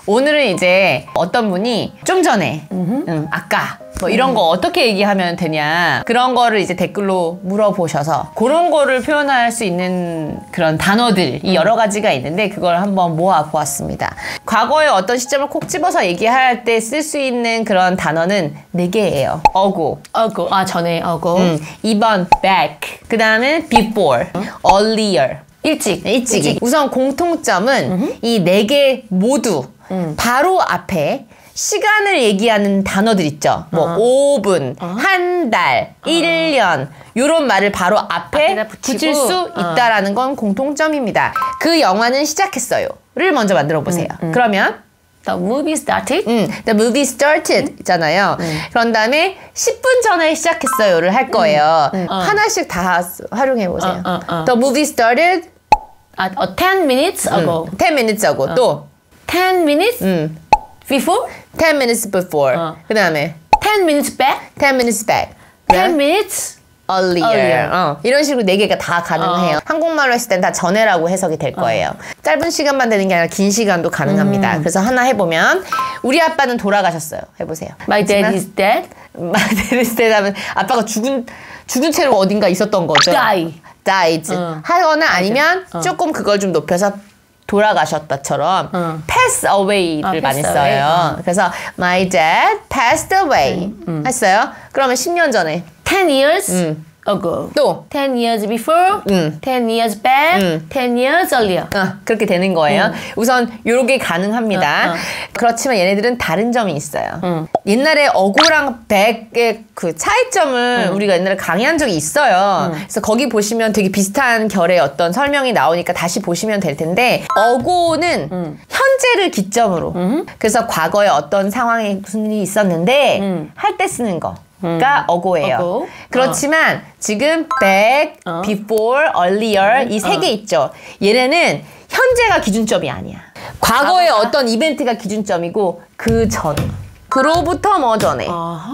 오늘은 이제 어떤 분이 좀 전에 아까 뭐 이런 거 어떻게 얘기하면 되냐 그런 거를 이제 댓글로 물어보셔서 그런 거를 표현할 수 있는 그런 단어들이 여러 가지가 있는데 그걸 한번 모아 보았습니다. 과거의 어떤 시점을 콕 집어서 얘기할 때 쓸 수 있는 그런 단어는 4개예요. ago. 전에 ago. 2번 back. 그 다음에 before. earlier. 일찍. 우선 공통점은 이 4개 모두 바로 앞에 시간을 얘기하는 단어들 있죠. 뭐 5분, 한 달, 1년 이런 말을 바로 앞에 붙일 수 있다라는 건 공통점입니다. 그 영화는 시작했어요를 먼저 만들어 보세요. 그러면 The movie started. The movie started 있잖아요. 그런 다음에 10분 전에 시작했어요를 할 거예요. 하나씩 다 활용해 보세요. The movie started 10 minutes ago. 10 minutes ago. 또 10 minutes before. 10 minutes before. 그 다음에 10 minutes back. 10 minutes back. 10 minutes earlier. 이런 식으로 4개가 다 가능해요. 한국말로 했을 땐 다 전에라고 해석이 될 거예요. 짧은 시간만 되는 게 아니라 긴 시간도 가능합니다. 그래서 하나 해보면 우리 아빠는 돌아가셨어요. 해보세요. My dad is dead. My dad is dead 하면 아빠가 죽은 채로 어딘가 있었던 거죠. died. 하거나 아니면 조금 그걸 좀 높여서 돌아가셨다처럼 pass away를 많이 써요. 그래서 my dad passed away 했어요. 그러면 10년 전에 10 years ago. 또 10 years before. 10 years back. 10 years earlier. 그렇게 되는 거예요. 우선 요렇게 가능합니다. 그렇지만 얘네들은 다른 점이 있어요. 옛날에 어고랑 백의 그 차이점을 우리가 옛날에 강의한 적이 있어요. 그래서 거기 보시면 되게 비슷한 결의 어떤 설명이 나오니까 다시 보시면 될 텐데 어고는 현재를 기점으로 그래서 과거에 어떤 상황에 무슨 일이 있었는데 할 때 쓰는 거. 가 어고예요. 그렇지만 지금 back, before, earlier 이 3개 있죠. 얘네는 현재가 기준점이 아니야. 과거의 어떤 이벤트가 기준점이고 그 전. 그로부터 뭐 전에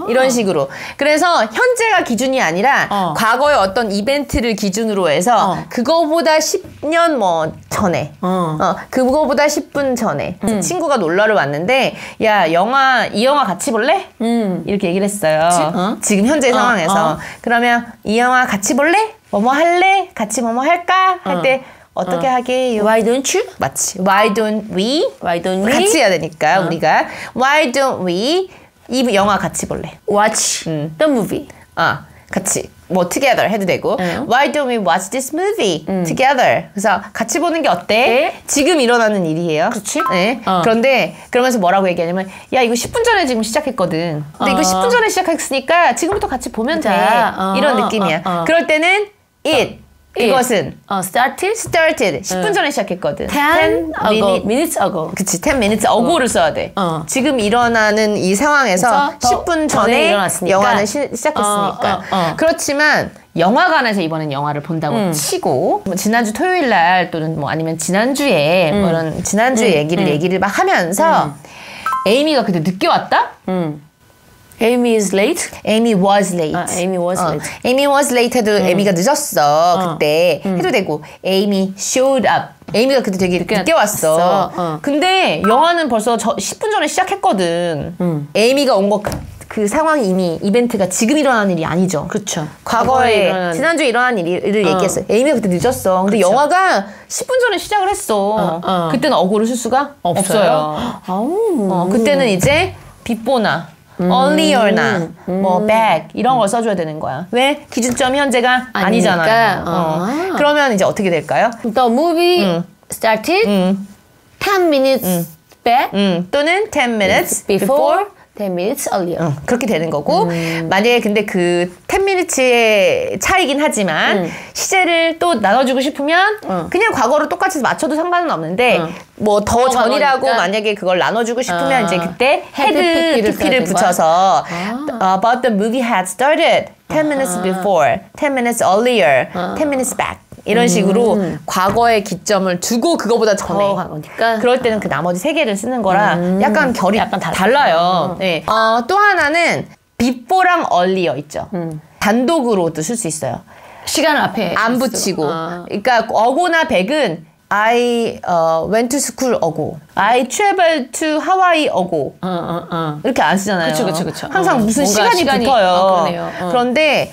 이런 식으로 그래서 현재가 기준이 아니라 과거의 어떤 이벤트를 기준으로 해서 그거보다 10년 뭐 전에 그거보다 10분 전에 친구가 놀러를 왔는데 야 이 영화 같이 볼래? 이렇게 얘기를 했어요. 지금 현재 상황에서 그러면 이 영화 같이 볼래? 뭐뭐 할래? 같이 뭐뭐 할까? 할 때 어떻게 하게요? Why don't you? 맞지. Why don't we? Why don't we? 같이 해야 되니까 우리가 Why don't we? 이 영화 같이 볼래? Watch the movie. 같이 뭐 together 해도 되고 Why don't we watch this movie together? 그래서 같이 보는 게 어때? 지금 일어나는 일이에요. 그렇지? 네. 그런데 그러면서 뭐라고 얘기하냐면 야 이거 10분 전에 지금 시작했거든. 근데 이거 10분 전에 시작했으니까 지금부터 같이 보면 돼. 이런 느낌이야. 그럴 때는 이것은 started 10분 전에 시작했거든. 10 minutes ago. 그치, 10 minutes ago를 써야 돼. 지금 일어나는 이 상황에서 10분 전에 영화는 시작했으니까. 그렇지만 영화관에서 이번엔 영화를 본다고 치고 뭐 지난주 토요일 날 또는 뭐 아니면 지난주에 뭐 이런 지난주에 얘기를 막 하면서 에이미가 그때 늦게 왔다? Amy is late. Amy was late. Amy was late. Amy was late 해도 에이미가 늦었어. 그때 해도 되고 Amy showed up. 에이미가 그때 되게 늦게 왔어. 근데 영화는 벌써 10분 전에 시작했거든. 에이미가 온 거 그 상황이 이미 이벤트가 지금 일어나는 일이 아니죠. 그렇죠. 과거에 지난주에 일어난 일을 얘기했어요. 에이미가 그때 늦었어. 근데 영화가 10분 전에 시작을 했어. 그때는 어고를 쓸 수가 없어요. 그때는 이제 before나 earlier나 뭐 back 이런 걸 써줘야 되는 거야. 왜? 기준점이 현재가 아니잖아요. 그러면 이제 어떻게 될까요? The movie started 10 minutes back 또는 10 minutes before 10 minutes earlier. 그렇게 되는 거고 만약에 근데 그 10 minutes의 차이긴 하지만 시제를 또 나눠주고 싶으면 그냥 과거로 똑같이 맞춰도 상관은 없는데 뭐 더 전이라고 만약에 그걸 나눠주고 싶으면 이제 그때 헤드 PP를 붙여서 about the movie had started 10 minutes before, 10 minutes earlier, 10 minutes back 이런 식으로 과거의 기점을 두고 그거보다 전에 그럴 때는 그 나머지 3개를 쓰는 거라 약간 결이 달라요. 네. 또 하나는 before랑 earlier 있죠. 단독으로도 쓸 수 있어요. 시간을 앞에 안 붙이고 그러니까 어고나 백은 I went to school ago. I traveled to Hawaii ago. 이렇게 안 쓰잖아요. 그쵸. 항상 무슨 시간이 붙어요. 그런데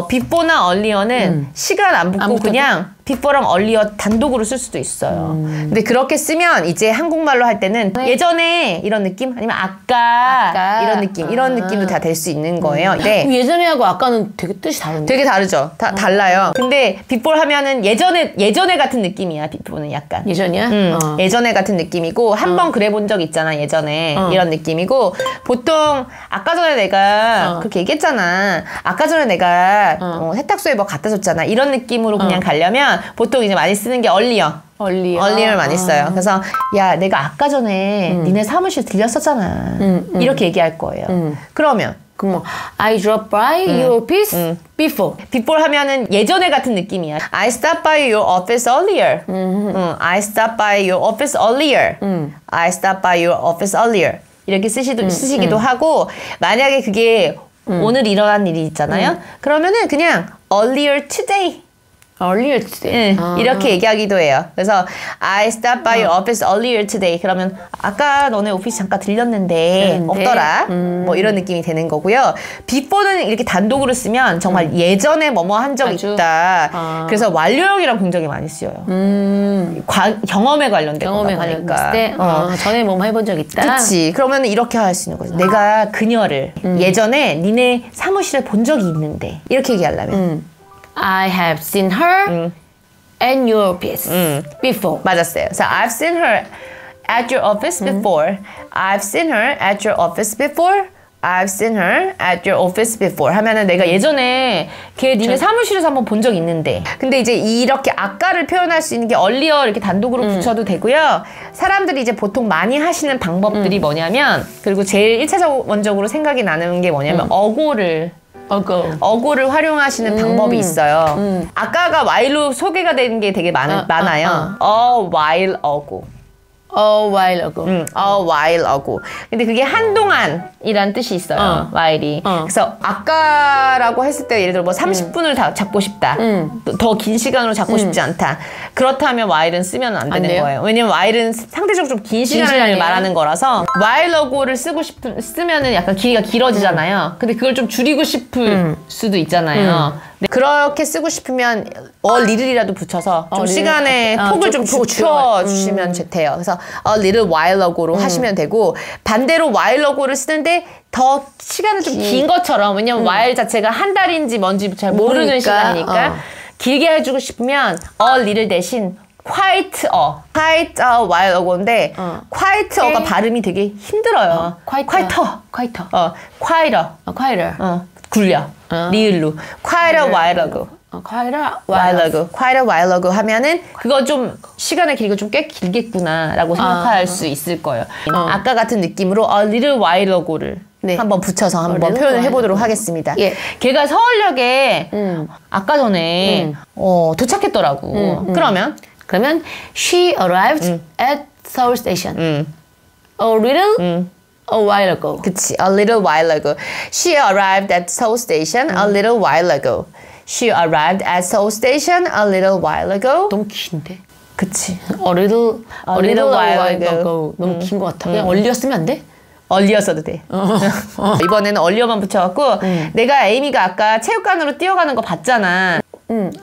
before나 earlier는 시간 안 붙고 그냥 before랑 earlier 단독으로 쓸 수도 있어요. 근데 그렇게 쓰면 이제 한국말로 할 때는 예전에 이런 느낌 아니면 아까 이런 느낌 이런 느낌도 다 될 수 있는 거예요. 네. 예전에하고 아까는 되게 뜻이 다른데. 되게 다르죠. 달라요. 근데 before 하면은 예전에 같은 느낌이야. before는 약간. 예전이야? 예전에 같은 느낌이고 한 번 그래 본 적 있잖아. 예전에 이런 느낌이고 보통 아까 전에 내가 그렇게 얘기했잖아. 아까 전에 내가 세탁소에 뭐 갖다 줬잖아. 이런 느낌으로 그냥 가려면 보통 이제 많이 쓰는 게 earlier 많이 써요. 그래서 야 내가 아까 전에 니네 사무실 들렸었잖아. 이렇게 얘기할 거예요. 그러면 그럼 I dropped by your office before. before 하면은 예전에 같은 느낌이야. I stopped by your office earlier. I stopped by your office earlier. I stopped by your office earlier. 이렇게 쓰시기도 하고 만약에 그게 오늘 일어난 일이 있잖아요. 그러면은 그냥 earlier today. earlier today. 이렇게 얘기하기도 해요. 그래서 I stopped by your office earlier today. 그러면 아까 너네 오피스 잠깐 들렸는데 없더라. 뭐 이런 느낌이 되는 거고요. before는 이렇게 단독으로 쓰면 정말 예전에 뭐뭐 한 적 있다. 그래서 완료형이랑 굉장히 많이 쓰여요. 경험에 관련된 거다 보니까. 때 전에 뭐뭐 해본 적 있다. 그렇지. 그러면 이렇게 할 수 있는 거죠. 내가 그녀를 예전에 니네 사무실에 본 적이 있는데 이렇게 얘기하려면 I have seen her at your office before. 맞았어요. 그래서 I've seen her at your office before. I've seen her at your office before. I've seen her at your office before. 하면은 내가 예전에 걔 니네 사무실에서 한번 본 적 있는데. 근데 이제 이렇게 아까를 표현할 수 있는 게 earlier 이렇게 단독으로 붙여도 되고요. 사람들이 이제 보통 많이 하시는 방법들이 뭐냐면 그리고 제일 1차원적으로 생각이 나는 게 뭐냐면 어고를 활용하시는 방법이 있어요. 아까가 while로 소개가 된 게 되게 많아요. A while ago. A while ago. A while ago. 근데 그게 한동안이란 뜻이 있어요. while이. 그래서 아까라고 했을 때 예를 들어 뭐 30분을 다 잡고 싶다. 더 긴 시간으로 잡고 싶지 않다. 그렇다면 while은 쓰면 안 되는 거예요. 왜냐면 while은 상대적으로 좀 긴 시간을 말하는 거라서 while ago를 쓰면은 약간 길이가 길어지잖아요. 근데 그걸 좀 줄이고 싶을 수도 있잖아요. 그렇게 쓰고 싶으면 a little이라도 붙여서 좀 시간의 폭을 좀 줄여주시면 돼요. 그래서 a little while ago로 하시면 되고 반대로 while ago를 쓰는데 더 시간은 좀 긴 것처럼 왜냐면 while 자체가 한 달인지 뭔지 잘 모르는 시간이니까 길게 해주고 싶으면 a little 대신 quite a while ago인데 quite a가 발음이 되게 힘들어요. quieter 굴려 리을로 quite a while ago. quite a while ago 하면은 그거 좀 시간의 길이가 좀 꽤 길겠구나라고 생각할 수 있을 거예요. 아까 같은 느낌으로 a little while ago를 한번 붙여서 한번 표현을 해보도록 하겠습니다. 걔가 서울역에 아까 전에 도착했더라고. 그러면 she arrived at Seoul Station a while ago. 그치, a little while ago. She arrived at Seoul Station a little while ago. She arrived at Seoul Station a little while ago. 너무 긴데? 그치. A little while ago. 너무 긴 것 같아. 그냥 earlier 쓰면 안 돼? earlier 써도 돼. 이번에는 earlier만 붙여갖고 내가 에이미가 아까 체육관으로 뛰어가는 거 봤잖아.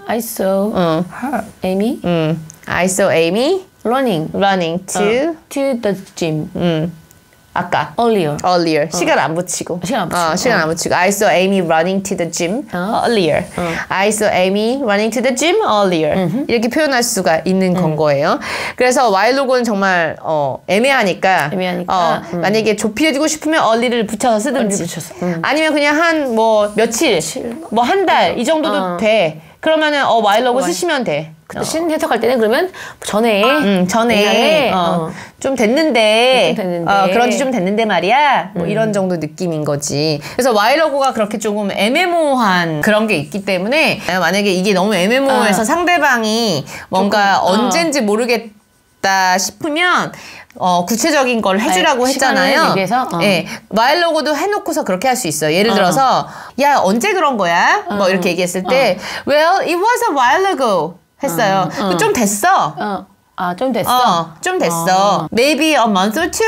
I saw her, Amy. I saw Amy running to the gym. 아까 earlier. 시간 안 붙이고 시간 안 붙이고. I saw Amy running to the gym earlier. I saw Amy running to the gym earlier. 이렇게 표현할 수가 있는 건 거예요. 그래서 while ago는 정말 애매하니까 만약에 좁혀지고 싶으면 early를 붙여서 쓰든지 아니면 그냥 한 뭐 며칠 뭐 한 달 이 정도도 돼. 그러면은 while ago 쓰시면 돼. 신 해석할 때는 그러면 전에 좀 됐는데 그런 지 좀 됐는데 말이야 뭐 이런 정도 느낌인 거지. 그래서 while ago가 그렇게 조금 애매모호한 그런 게 있기 때문에 만약에 이게 너무 애매모호해서 상대방이 뭔가 언젠지 모르겠다 싶으면 구체적인 걸 해주라고 했잖아요. while ago도 해놓고서 그렇게 할 수 있어요. 예를 들어서 야 언제 그런 거야? 뭐 이렇게 얘기했을 때 well it was a while ago 했어요. 좀 됐어. 아, 좀 됐어? 좀 됐어. Maybe a month or two?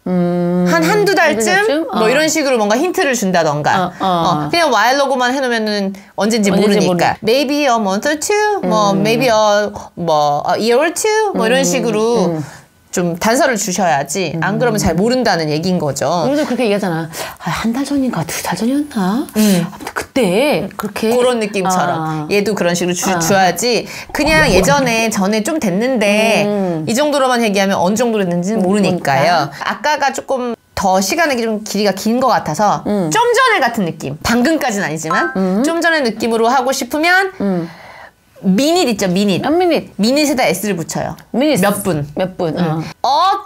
한두 달쯤? 뭐 이런 식으로 뭔가 힌트를 준다던가. 그냥 while로고만 해놓으면은 언젠지 모르니까. Maybe a month or two? 뭐, maybe a year or two? 뭐 이런 식으로 좀 단서를 주셔야지. 안 그러면 잘 모른다는 얘기인 거죠. 우리도 그렇게 얘기하잖아. 아, 한 달 전인가 2달 전이었나? 아무튼 그때 그렇게. 그런 느낌처럼. 얘도 그런 식으로 줘야지. 그냥 전에 좀 됐는데 이 정도로만 얘기하면 어느 정도 됐는지는 모르니까요. 아까가 조금 더 시간의 좀 길이가 긴 것 같아서 좀 전에 같은 느낌. 방금까지는 아니지만 좀 전의 느낌으로 하고 싶으면 미닛 있죠, 미닛. 몇 미닛? 미닛에다 S를 붙여요. 미닛. 몇 분. 몇 분. A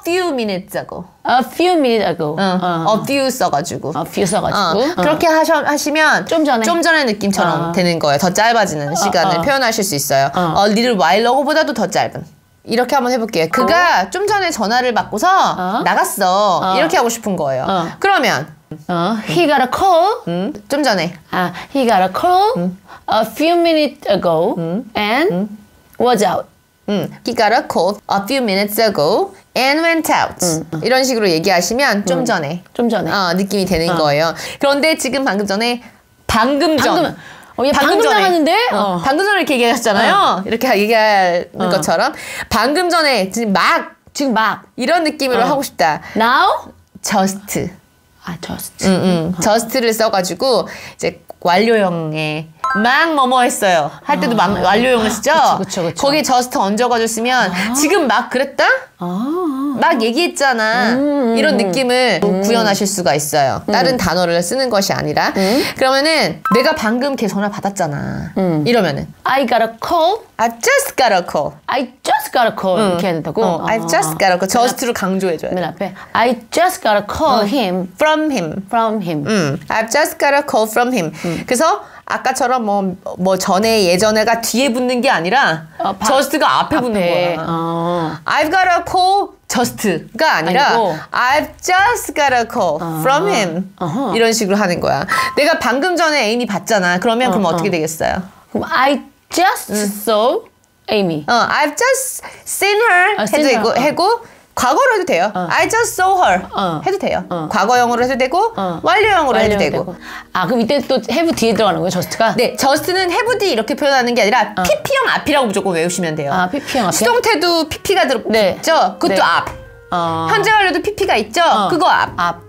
few minutes ago. A few minutes ago. A few 써가지고. A few 써가지고. 그렇게 하시면 좀 전에 느낌처럼 되는 거예요. 더 짧아지는 시간을 표현하실 수 있어요. A little while ago보다도 더 짧은. 이렇게 한번 해볼게요. 그가 좀 전에 전화를 받고서 나갔어. 이렇게 하고 싶은 거예요. 그러면 he got a call. 좀 전에. He got a call a few minutes ago and was out. He got a call a few minutes ago and went out. 이런 식으로 얘기하시면 좀 전에. 좀 전에. 느낌이 되는 거예요. 그런데 지금 방금 전. 얘 방금 나갔는데? 방금 전에 이렇게 얘기하셨잖아요. 이렇게 얘기하는 것처럼 방금 전에 지금 막 이런 느낌으로 하고 싶다. Now? just. just. just를 써가지고 이제 완료형에 막 뭐뭐 했어요. 할 때도 막 완료형을 쓰죠. 그쵸. 거기에 just 얹어가지고 쓰면 지금 막 그랬다? 막 얘기했잖아. 이런 느낌을 구현하실 수가 있어요. 다른 단어를 쓰는 것이 아니라. 그러면은 내가 방금 걔 전화 받았잖아. 이러면은 I got a call. I just got a call. I just got a call. 이렇게 해야 된다고? I just got a call. just로 강조해줘야 돼. 맨 앞에 I just got a call from him. from him. I've just got a call from him. 그래서 아까처럼 뭐 전에 예전에가 뒤에 붙는 게 아니라 just가 앞에 붙는 거야. I've got a call just가 아니라 I've just got a call from him. 이런 식으로 하는 거야. 내가 방금 전에 애인이 봤잖아. 그럼 어떻게 되겠어요? 그럼 I just saw Amy. I've just seen her 해고 과거로 해도 돼요. I just saw her 해도 돼요. 과거형으로 해도 되고 완료형으로 해도 되고. 그럼 이때 또 have 뒤에 들어가는 거예요, just가? 네, just는 have 뒤 이렇게 표현하는 게 아니라 pp형 앞이라고 무조건 외우시면 돼요. pp형 앞. 수동태도 pp가 있죠? 그것도 앞. 현재 완료도 pp가 있죠? 그거 앞.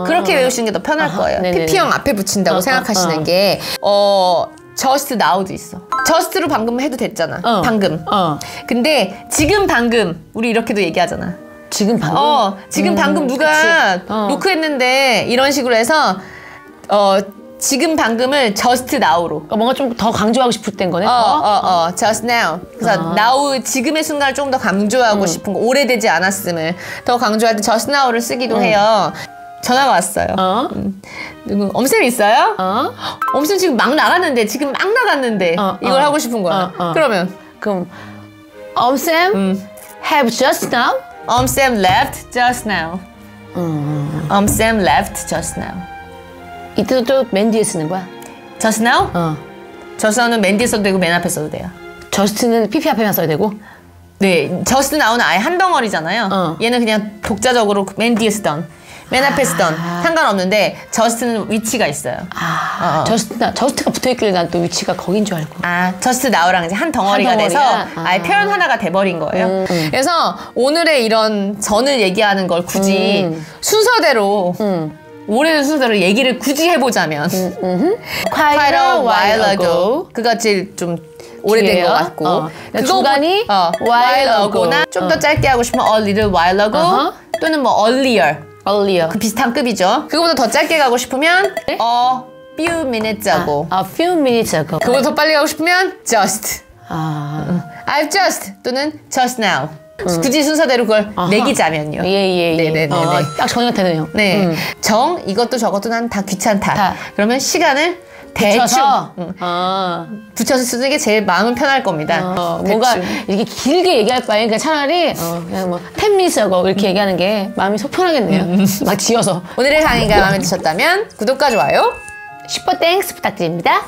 그렇게 외우시는 게 더 편할 거예요. pp형 앞에 붙인다고 생각하시는 게 just now도 있어. just로 방금 해도 됐잖아. 방금. 근데 지금 방금 우리 이렇게도 얘기하잖아. 지금 방금? 지금 방금 누가 노크했는데 이런 식으로 해서 지금 방금을 just now로. 뭔가 좀 더 강조하고 싶을 땐 거네. just now. 그래서 now 지금의 순간을 좀 더 강조하고 싶은 거. 오래되지 않았음을 더 강조할 때 just now를 쓰기도 해요. 전화가 왔어요. 누구 엄쌤 있어요? 엄쌤 지금 막 나갔는데 이걸 하고 싶은 거야. 그럼 엄쌤 have just now? 엄쌤 left just now. 엄쌤 left just now. 이때도 또 맨 뒤에 쓰는 거야? just now? just now는 맨 뒤에 써도 되고 맨 앞에 써도 돼요. just는 pp 앞에만 써야 되고? 네, just now는 아예 한 덩어리잖아요. 얘는 그냥 독자적으로 맨 뒤에 쓰던 맨 앞에 쓰던 상관없는데 just는 위치가 있어요. just가 붙어있길래 난 또 위치가 거긴 줄 알고. just now랑 이제 한 덩어리가 돼서 아예 표현 하나가 돼버린 거예요. 그래서 오늘의 이런 전을 얘기하는 걸 굳이 순서대로 오래된 순서대로 얘기를 굳이 해보자면 quite a while ago 그가 제일 좀 오래된 것 같고 중간이 while ago나 좀 더 짧게 하고 싶으면 a little while ago 또는 뭐 earlier 그 비슷한 급이죠. 그거보다 더 짧게 가고 싶으면 a few minutes ago. A few minutes ago. 그거보다 더 빨리 가고 싶으면 just. I've just 또는 just now. 굳이 순서대로 그걸 매기자면요. 네네네. 딱 정리가 되네요. 네. 이것도 저것도 난 다 귀찮다. 그러면 시간을 대충 붙여서 쓰는 게 제일 마음은 편할 겁니다. 뭔가 이렇게 길게 얘기할 바에 그냥 차라리 그냥 뭐 10 minutes ago 이렇게 얘기하는 게 마음이 속 편하겠네요. 막 지어서. 오늘의 강의가 마음에 드셨다면 구독과 좋아요 슈퍼 땡스 부탁드립니다.